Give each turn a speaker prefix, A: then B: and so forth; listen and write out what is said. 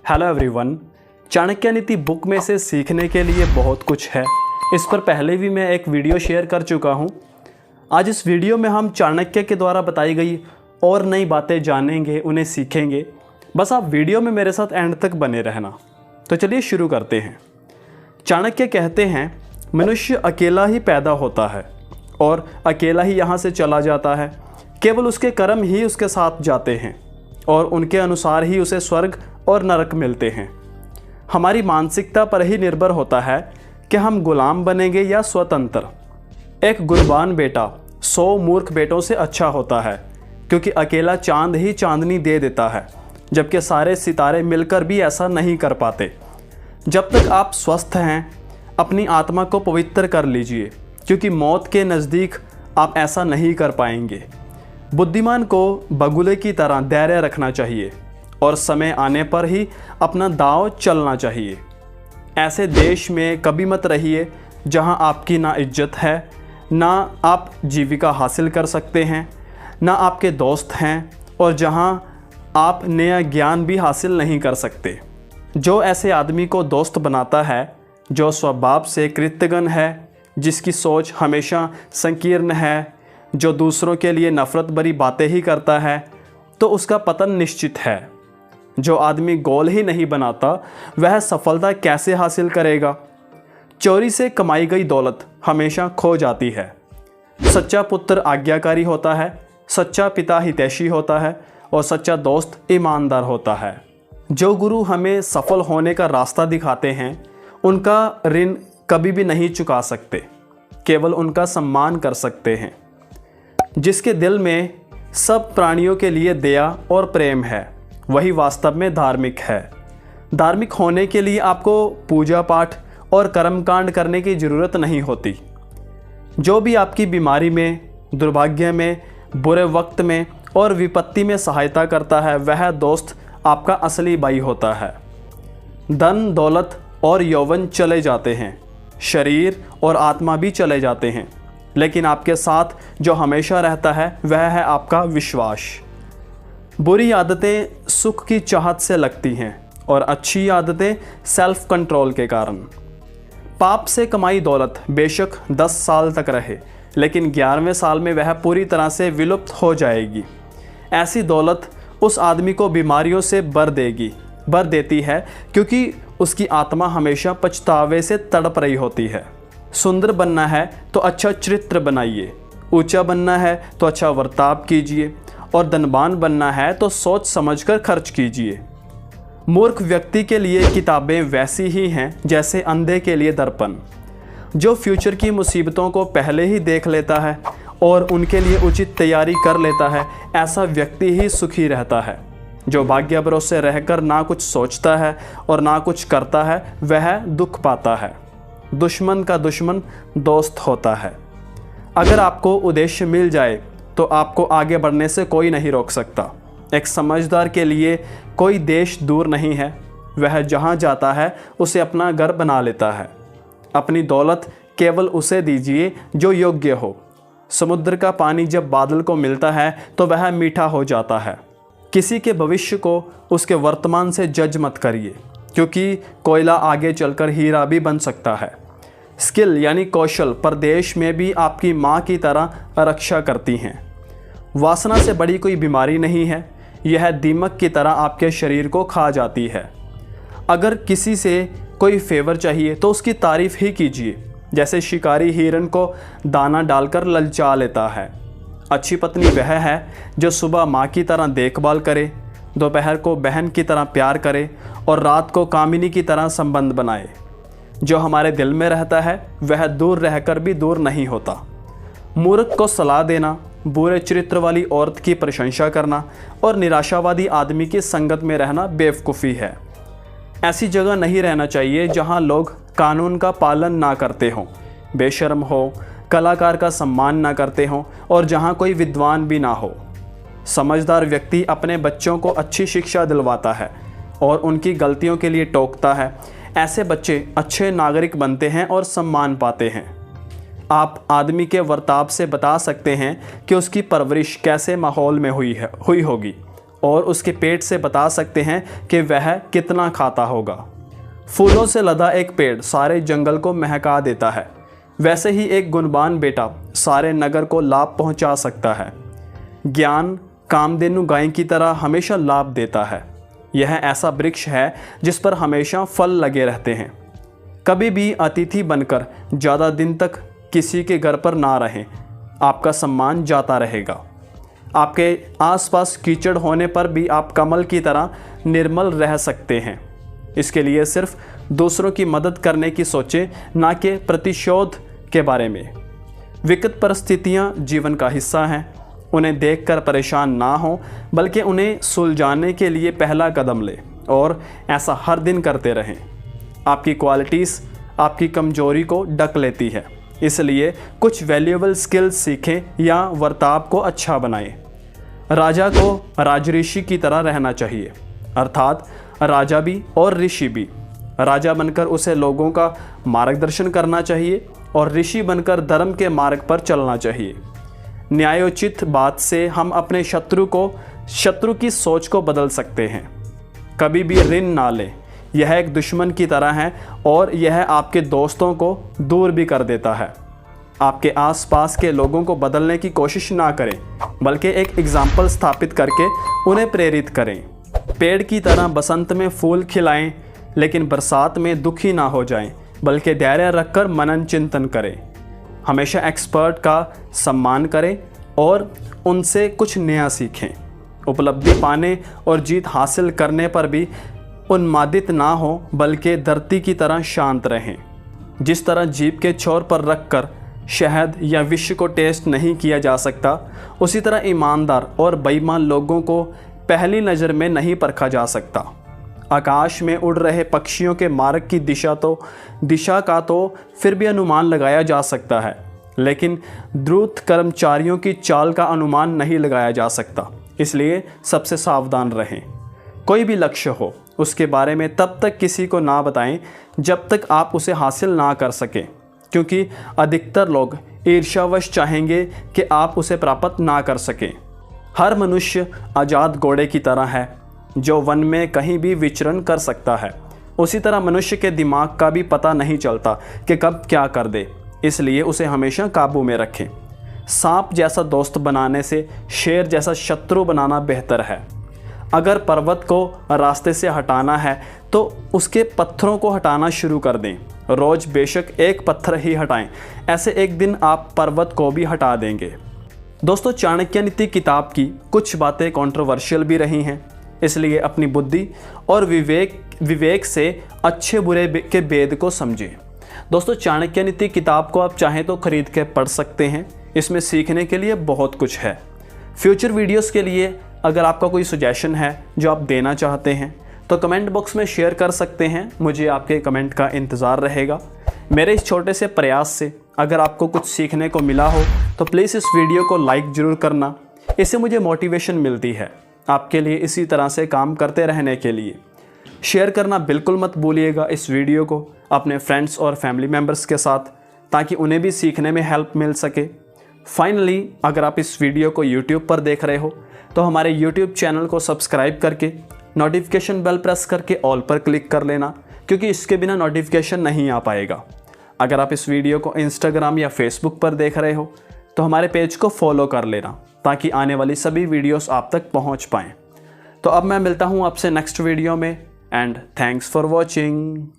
A: Hello everyone. Chanakya नीति book में से सीखने के लिए बहुत कुछ है। इस पर पहले भी मैं एक वीडियो शेयर कर चुका हूँ। आज इस वीडियो में हम चाणक्य के द्वारा बताई गई और नई बातें जानेंगे, उन्हें सीखेंगे। बस आप वीडियो में मेरे साथ एंड तक बने रहना। तो चलिए शुरू करते हैं। चाणक्य कहते हैं, मनुष्य अकेला ही पैदा होता है और अकेला ही यहाँ से चला जाता है। केवल उसके कर्म ही उसके साथ जाते हैं और उनके अनुसार ही उसे स्वर्ग और नरक मिलते हैं। हमारी मानसिकता पर ही निर्भर होता है कि हम गुलाम बनेंगे या स्वतंत्र। एक गुणवान बेटा 100 मूर्ख बेटों से अच्छा होता है, क्योंकि अकेला चांद ही चांदनी दे देता है, जबकि सारे सितारे मिलकर भी ऐसा नहीं कर पाते। जब तक आप स्वस्थ हैं, अपनी आत्मा को पवित्र कर लीजिए, क्योंकि मौत के नज़दीक आप ऐसा नहीं कर पाएंगे। बुद्धिमान को बगुले की तरह धैर्य रखना चाहिए और समय आने पर ही अपना दांव चलना चाहिए। ऐसे देश में कभी मत रहिए जहां आपकी ना इज्जत है, ना आप जीविका हासिल कर सकते हैं, ना आपके दोस्त हैं, और जहां आप नया ज्ञान भी हासिल नहीं कर सकते। जो ऐसे आदमी को दोस्त बनाता है जो स्वभाव से कृतघ्न है, जिसकी सोच हमेशा संकीर्ण है, जो दूसरों के लिए नफरत भरी बातें ही करता है, तो उसका पतन निश्चित है। जो आदमी गोल ही नहीं बनाता, वह सफलता कैसे हासिल करेगा। चोरी से कमाई गई दौलत हमेशा खो जाती है। सच्चा पुत्र आज्ञाकारी होता है, सच्चा पिता हितैषी होता है और सच्चा दोस्त ईमानदार होता है। जो गुरु हमें सफल होने का रास्ता दिखाते हैं, उनका ऋण कभी भी नहीं चुका सकते, केवल उनका सम्मान कर सकते हैं। जिसके दिल में सब प्राणियों के लिए दया और प्रेम है, वही वास्तव में धार्मिक है। धार्मिक होने के लिए आपको पूजा पाठ और कर्मकांड करने की ज़रूरत नहीं होती। जो भी आपकी बीमारी में, दुर्भाग्य में, बुरे वक्त में और विपत्ति में सहायता करता है, वह दोस्त आपका असली भाई होता है। धन, दौलत और यौवन चले जाते हैं, शरीर और आत्मा भी चले जाते हैं, लेकिन आपके साथ जो हमेशा रहता है वह है आपका विश्वास। बुरी आदतें सुख की चाहत से लगती हैं और अच्छी आदतें सेल्फ कंट्रोल के कारण। पाप से कमाई दौलत बेशक 10 साल तक रहे, लेकिन 11वें साल में वह पूरी तरह से विलुप्त हो जाएगी। ऐसी दौलत उस आदमी को बीमारियों से भर देती है, क्योंकि उसकी आत्मा हमेशा पछतावे से तड़प रही होती है। सुंदर बनना है तो अच्छा चरित्र बनाइए, ऊंचा बनना है तो अच्छा वर्ताव कीजिए, और धनवान बनना है तो सोच समझकर खर्च कीजिए। मूर्ख व्यक्ति के लिए किताबें वैसी ही हैं जैसे अंधे के लिए दर्पण। जो फ्यूचर की मुसीबतों को पहले ही देख लेता है और उनके लिए उचित तैयारी कर लेता है, ऐसा व्यक्ति ही सुखी रहता है। जो भाग्य भरोसे रहकर ना कुछ सोचता है और ना कुछ करता है, वह दुख पाता है। दुश्मन का दुश्मन दोस्त होता है। अगर आपको उद्देश्य मिल जाए तो आपको आगे बढ़ने से कोई नहीं रोक सकता। एक समझदार के लिए कोई देश दूर नहीं है। वह जहाँ जाता है उसे अपना घर बना लेता है। अपनी दौलत केवल उसे दीजिए जो योग्य हो। समुद्र का पानी जब बादल को मिलता है तो वह मीठा हो जाता है। किसी के भविष्य को उसके वर्तमान से जज मत करिए, क्योंकि कोयला आगे चलकर हीरा भी बन सकता है। स्किल यानी कौशल परदेश में भी आपकी माँ की तरह रक्षा करती हैं। वासना से बड़ी कोई बीमारी नहीं है, यह दीमक की तरह आपके शरीर को खा जाती है। अगर किसी से कोई फेवर चाहिए तो उसकी तारीफ ही कीजिए, जैसे शिकारी हिरन को दाना डालकर ललचा लेता है। अच्छी पत्नी वह है जो सुबह माँ की तरह देखभाल करे, दोपहर को बहन की तरह प्यार करे और रात को कामिनी की तरह संबंध बनाए। जो हमारे दिल में रहता है वह दूर रहकर भी दूर नहीं होता। मूर्ख को सलाह देना, बुरे चरित्र वाली औरत की प्रशंसा करना और निराशावादी आदमी की संगत में रहना बेवकूफ़ी है। ऐसी जगह नहीं रहना चाहिए जहां लोग कानून का पालन ना करते हों, बेशर्म हो, कलाकार का सम्मान ना करते हों और जहां कोई विद्वान भी ना हो। समझदार व्यक्ति अपने बच्चों को अच्छी शिक्षा दिलवाता है और उनकी गलतियों के लिए टोकता है। ऐसे बच्चे अच्छे नागरिक बनते हैं और सम्मान पाते हैं। आप आदमी के वर्ताव से बता सकते हैं कि उसकी परवरिश कैसे माहौल में हुई होगी और उसके पेट से बता सकते हैं कि वह कितना खाता होगा। फूलों से लदा एक पेड़ सारे जंगल को महका देता है, वैसे ही एक गुणवान बेटा सारे नगर को लाभ पहुंचा सकता है। ज्ञान कामधेनु गाय की तरह हमेशा लाभ देता है। यह ऐसा वृक्ष है जिस पर हमेशा फल लगे रहते हैं। कभी भी अतिथि बनकर ज़्यादा दिन तक किसी के घर पर ना रहें, आपका सम्मान जाता रहेगा। आपके आसपास कीचड़ होने पर भी आप कमल की तरह निर्मल रह सकते हैं। इसके लिए सिर्फ दूसरों की मदद करने की सोचें, ना कि प्रतिशोध के बारे में। विकट परिस्थितियाँ जीवन का हिस्सा हैं, उन्हें देखकर परेशान ना हो, बल्कि उन्हें सुलझाने के लिए पहला कदम लें और ऐसा हर दिन करते रहें। आपकी क्वालिटीज़ आपकी कमजोरी को ढक लेती है, इसलिए कुछ वैल्यूएबल स्किल्स सीखें या बर्ताव को अच्छा बनाएं। राजा को राजऋषि की तरह रहना चाहिए, अर्थात राजा भी और ऋषि भी। राजा बनकर उसे लोगों का मार्गदर्शन करना चाहिए और ऋषि बनकर धर्म के मार्ग पर चलना चाहिए। न्यायोचित बात से हम अपने शत्रु की सोच को बदल सकते हैं। कभी भी ऋण ना लें, यह एक दुश्मन की तरह है और यह आपके दोस्तों को दूर भी कर देता है। आपके आसपास के लोगों को बदलने की कोशिश ना करें, बल्कि एक एग्जाम्पल स्थापित करके उन्हें प्रेरित करें। पेड़ की तरह बसंत में फूल खिलाएं, लेकिन बरसात में दुखी ना हो जाएं, बल्कि धैर्य रखकर मनन चिंतन करें। हमेशा एक्सपर्ट का सम्मान करें और उनसे कुछ नया सीखें। उपलब्धि पाने और जीत हासिल करने पर भी उन्मादित ना हो, बल्कि धरती की तरह शांत रहें। जिस तरह जीभ के छोर पर रखकर शहद या विष को टेस्ट नहीं किया जा सकता, उसी तरह ईमानदार और बेईमान लोगों को पहली नज़र में नहीं परखा जा सकता। आकाश में उड़ रहे पक्षियों के मार्ग की दिशा का तो फिर भी अनुमान लगाया जा सकता है, लेकिन द्रुत कर्मचारियों की चाल का अनुमान नहीं लगाया जा सकता। इसलिए सबसे सावधान रहें। कोई भी लक्ष्य हो, उसके बारे में तब तक किसी को ना बताएं जब तक आप उसे हासिल ना कर सकें, क्योंकि अधिकतर लोग ईर्ष्यावश चाहेंगे कि आप उसे प्राप्त ना कर सकें। हर मनुष्य आज़ाद घोड़े की तरह है जो वन में कहीं भी विचरण कर सकता है। उसी तरह मनुष्य के दिमाग का भी पता नहीं चलता कि कब क्या कर दे, इसलिए उसे हमेशा काबू में रखें। सांप जैसा दोस्त बनाने से शेर जैसा शत्रु बनाना बेहतर है। अगर पर्वत को रास्ते से हटाना है तो उसके पत्थरों को हटाना शुरू कर दें। रोज़ बेशक एक पत्थर ही हटाएं, ऐसे एक दिन आप पर्वत को भी हटा देंगे। दोस्तों, चाणक्य नीति किताब की कुछ बातें कंट्रोवर्शियल भी रही हैं, इसलिए अपनी बुद्धि और विवेक से अच्छे बुरे के भेद को समझें। दोस्तों, चाणक्य नीति किताब को आप चाहें तो खरीद के पढ़ सकते हैं। इसमें सीखने के लिए बहुत कुछ है। फ्यूचर वीडियोस के लिए अगर आपका कोई सजेशन है जो आप देना चाहते हैं तो कमेंट बॉक्स में शेयर कर सकते हैं। मुझे आपके कमेंट का इंतज़ार रहेगा। मेरे इस छोटे से प्रयास से अगर आपको कुछ सीखने को मिला हो तो प्लीज़ इस वीडियो को लाइक ज़रूर करना। इससे मुझे मोटिवेशन मिलती है आपके लिए इसी तरह से काम करते रहने के लिए। शेयर करना बिल्कुल मत भूलिएगा इस वीडियो को अपने फ्रेंड्स और फैमिली मेम्बर्स के साथ, ताकि उन्हें भी सीखने में हेल्प मिल सके। फाइनली, अगर आप इस वीडियो को YouTube पर देख रहे हो तो हमारे YouTube चैनल को सब्सक्राइब करके नोटिफिकेशन बेल प्रेस करके ऑल पर क्लिक कर लेना, क्योंकि इसके बिना नोटिफिकेशन नहीं आ पाएगा। अगर आप इस वीडियो को Instagram या Facebook पर देख रहे हो तो हमारे पेज को फॉलो कर लेना, ताकि आने वाली सभी वीडियोस आप तक पहुंच पाएँ। तो अब मैं मिलता हूं आपसे नेक्स्ट वीडियो में, एंड थैंक्स फॉर वॉचिंग।